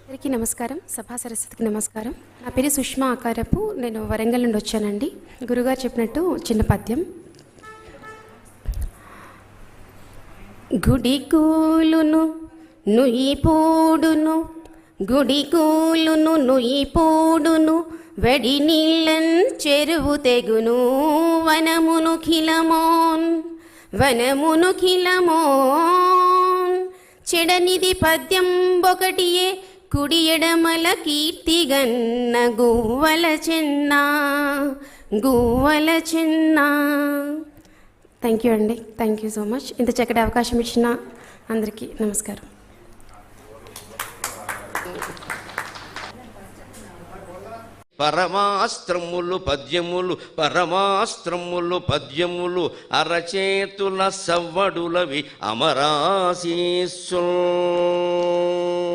అందరికీ నమస్కారం. సభా సరస్వతికి నమస్కారం. నా పేరు సుష్మా ఆకారపు. నేను వరంగల్ నుండి వచ్చానండి. గురుగారు చెప్పినట్టు చిన్న పద్యం. గుడి కూలును నుయ్యి పూడును, గుడి కూలును నుయ్యి పూడును, వెడి నీళ్ళన్ చెరువు తెగును, వనమును ఖిలమోన్ వనమును ఖిలమోన్. చెడనిది పద్యం ఒకటియే, కుడి ఎడమల కీర్తిగన్న గువ్వల చిన్న గువ్వల చిన్న. థ్యాంక్ యూ అండి. Thank you so much. ఇంత చక్కటి అవకాశం ఇచ్చిన అందరికీ నమస్కారం. పరమాస్త్రములు పద్యములు పరమాస్త్రములు పద్యములు అరచేతుల సవ్వడులవి అమరాశీస్సుల్.